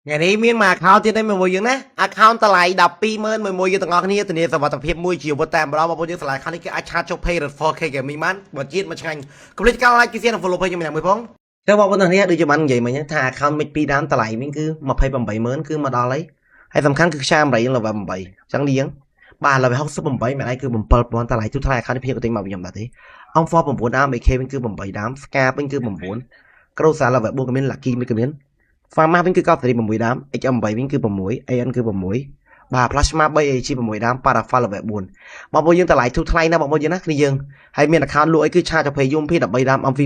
ngàyนี้មានមក account ទៀតឯងមួយយើងណា account តម្លៃ120000មួយយើងទាំងអស់គ្នាធានាសុវត្ថិភាពមួយជីវិតតែម្ដងបងប្អូនយើងឆ្លៃ account នេះគឺអាចឆាតចុះ pay រត់ 4K gaming បានបើជាតិមកឆ្ងាញ់កុំភ្លេចការ like គេ share និង follow page ខ្ញុំម្នាក់មួយផងចឹងបងប្អូនទាំងគ្នាដូចជាបាននិយាយមិញថា account មិច2ដើមតម្លៃវិញគឺ28000គឺមកដល់ហើយសំខាន់គឺខ្យាមរៃ level 8ចឹងនេះយើងបាទ level 68មិនឯងគឺ7000តម្លៃទូថ្លៃ account នេះខ្ញុំក៏ទិញមកវិញដែរទេអង្គ for 9ដើម AK វិញគឺ8ដើម Scar វិញគឺ9 Cross level 4ក៏មាន Lucky មិនក៏មាន Pharma វិញគឺកោតសេរី6ដើម HM8 វិញគឺ6 AN គឺ6បាទ Plasma 3 AG 6ដើម Paraffin level 4បងប្អូនយើងតម្លៃទូថ្លៃណាបងប្អូនយើងណាគ្នាយើងហើយមាន account លក់អីគឺឆាតទៅ pay UMP 13ដើម MP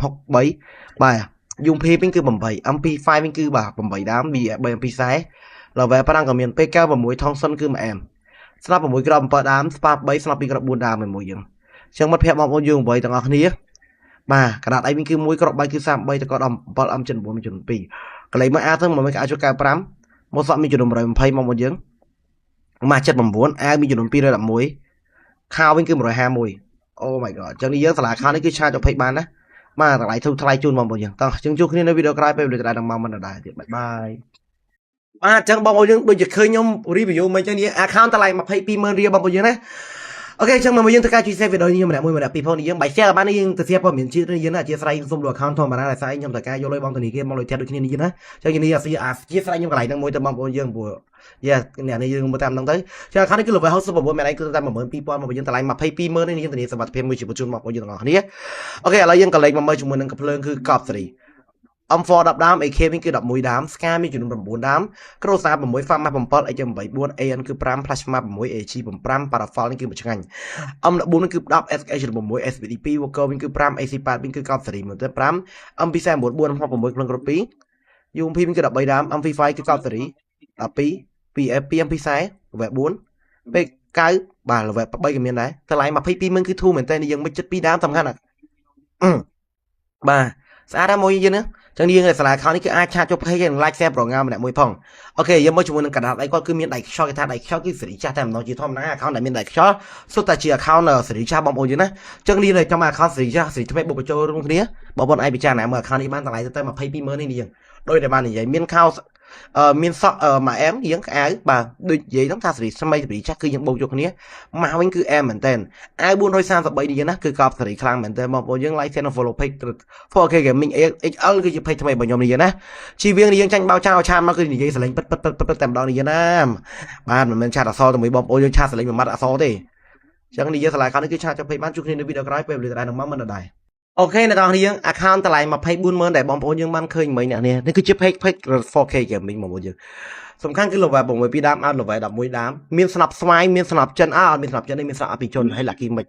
63បាទ UMP វិញគឺ8 MP5 វិញគឺបាទ8ដើម MP40 level 5ក៏មាន PK 6 Thompson គឺ1 AM ស្លាប់6ក្រប7ដើម Spa 3ស្លាប់2ក្រប4ដើមមួយយើងអញ្ចឹងមិត្តភ័ក្តិបងប្អូនយើង8ទាំងអស់គ្នាបាទក្តារដៃវិញគឺ1ក្រប3គឺ33តក7 M 9 2កន្លែងមកអាទៅមកអាចចូល95មកសក់មានចំនួន120មកមកយើងមក79អាវមានចំនួន211ខោវិញគឺ151 Oh my god អញ្ចឹងនេះយើងសាលាខោនេះគឺឆាត20បានណាបាទតម្លៃធូរថ្លៃជូនបងប្អូនយើងតោះអញ្ចឹងជួបគ្នានៅវីដេអូក្រោយពេលវេលាដដែលនឹងមកមិនដដែលទៀតបាយបាយបាទអញ្ចឹងបងប្អូនយើងដូចជាឃើញខ្ញុំ review មកអញ្ចឹងនេះ account តម្លៃ220,000រៀលបងប្អូនយើងណាអូខេអញ្ចឹងមកយើងធ្វើការជួយ share វីដេអូនេះខ្ញុំម្នាក់មួយម្នាក់ពីរផងនេះយើងបាយ share បាននេះយើងទៅ share ព័ត៌មានជាតិនេះយើងណាអធិស្ឋានខ្ញុំសូមលក់ account ធម្មតាតែស្អីខ្ញុំត្រូវការយកលុយបងធនាគារមកលុយផ្ទះដូចគ្នានេះណាអញ្ចឹងនេះអធិស្ឋានខ្ញុំកន្លែងហ្នឹងមួយទៅបងប្អូនយើងព្រោះយ៉ាអ្នកនេះយើងមើលតាមហ្នឹងទៅអញ្ចឹង account នេះគឺ level 69មានឯងគឺតែ12000មកយើងតម្លៃ220,000នេះយើងធានាសុវត្ថិភាពមួយជីវិតជូនបងប្អូនយើងទាំងអស់គ្នាអូខេឥឡូវយើងក៏លេខមកមើលជាមួយនឹងកំភ្លើងគឺកប់សេរីM4 10ដើម AK វិញគឺ11ដើម Scar មានចំនួន9ដើម Cross 6 Pharma 7 HM8 4 AN គឺ5 Plasma 6 AG 5 Paraffin នេះគឺមួយឆ្ងាញ់ M14 នេះគឺ10 SK 6 SVD 2 Walker វិញគឺ5 AC8 វិញគឺកប់សេរីមើលទៅ5 MP49 4 26ក្នុងគ្រប់2 UMP វិញគឺ13ដើម MP5 គឺកប់សេរី12 PF2 MP40 level 4 P9 បាទ level 3ក៏មានដែរតម្លៃ220,000គឺធូរមែនតើយើងមិនចិត្ត2ដើមសំខាន់ណាបាទស្អាតដែរមួយយើងណាចឹងយើងសាលាខោនេះគឺអាចឆាតចុះ page និង like share ប្រងាម្នាក់មួយផងអូខេយើងមកជាមួយនឹងកណ្ដាលដៃគាត់គឺមានដៃខ្យល់គេថាដៃខ្យល់គឺសេរីចាស់តែម្ដងជាធម្មតា account ដែលមានដៃខ្យល់សុទ្ធតែជា account សេរីចាស់បងប្អូនយើងណាចឹងនេះនៅtrong account សេរីចាស់សេរីថ្មីបុកបញ្ចូលរួមគ្នាបងប្អូនអាចពិចារណាមើល account នេះបានតម្លៃទៅ220,000នេះយើងដោយតែបាននិយាយមានខោមានសក់មួយអែមយើងក្អៅបាទដូចនិយាយហ្នឹងថាសេរីថ្មីសេរីចាស់គឺយើងបូកយកគ្នាមកវិញគឺអែមមែនតើអាវ433នេះណាគឺកប់សេរីខ្លាំងមែនតើបងប្អូនយើង like share និង follow page 4K Gaming XL គឺជា page ថ្មីរបស់ខ្ញុំនេះណាជីវៀងនេះយើងចាញ់បោកចោលឆានមកគឺនិយាយសលេងពិតតែម្ដងនេះណាបាទមិនមែនឆាតអសរតែមួយបងប្អូនយើងឆាតសលេងមួយម៉ាត់អសរទេអញ្ចឹងនេះយើងឆ្លើយខោនេះគឺឆាតចុះ page បានជួបគ្នានៅវីដេអូក្រោយពេលវេលាដដែលនឹងមកមិនដែរអូខេអ្នកនរយើង account តម្លៃ240,000ដែលបងប្អូនយើងបានឃើញមិញអ្នកនេះគឺជា page 4K Gaming បងប្អូនយើងសំខាន់គឺ level 6 2ដើមអត់ level 11ដើមមានស្នាប់ស្វាយមានស្នាប់ចិនអត់មានស្នាប់ចិននេះមានស្នាប់អភិជនហើយ lucky មិន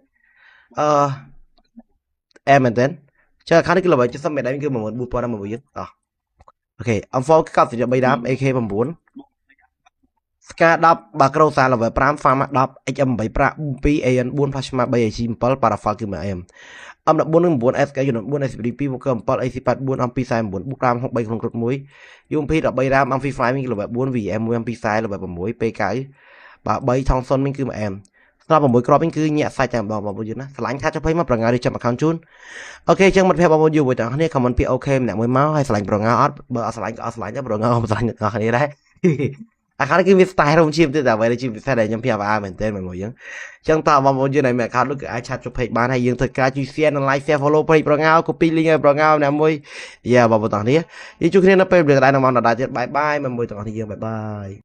អែមែនទេចឹង account នេះគឺ level 70មេដៃគឺ14000ដល់1យើងតោះអូខេ M4 គឺ93ដើម AK 9 Scar 10 Bacro 3 level 5 Pharma 10 HM8 2 AN 4 Plasma 3 AG 7 Paraffin គឺ 1M M14 នឹង9 SK ចំនួន4 SVD 2 Walker 7 AC8 4 MP49 4 5 6ក្នុងគ្រប់1 UMP 13ដើម MP5 វិញគឺ level 4 VM 1 MP40 level 6 P9 បាទ3 Thompson វិញគឺ 1M ស្រាប់6គ្រាប់វិញគឺញាក់សាច់តែម្ដងបងប្អូនយល់ណាឆ្លាញ់ថាចុះភ័យមកប្រងារីចាប់ account ជូនអូខេអញ្ចឹងមិត្តភ័ក្តិបងប្អូនយល់ទាំងគ្នា comment ពាក្យ OK ម្នាក់មួយមកហើយឆ្លាញ់ប្រងាអត់បើអត់ឆ្លាញ់ក៏អត់ឆ្លាញ់ដែរប្រងាអត់ឆ្លាញ់ទាំងគ្នាដែរអាខាងនេះគឺមាន style រួមជាទៀតតែអ្វីដែលជាពិសេសដែលខ្ញុំប្រាប់មែនតើមួយយើងអញ្ចឹងតើបងប្អូនយើងនៅ account នោះគឺអាចឆាតចុះ page បានហើយយើងធ្វើការជួយ share និង like share follow page ប្រងា copy link ឲ្យប្រងាម្នាក់មួយយ៉ាបងប្អូនទាំងគ្នាយើងជួបគ្នានៅពេលវេលាដដែលនឹងមកដល់ទៀតបាយបាយមួយទាំងគ្នាយើងបាយបាយ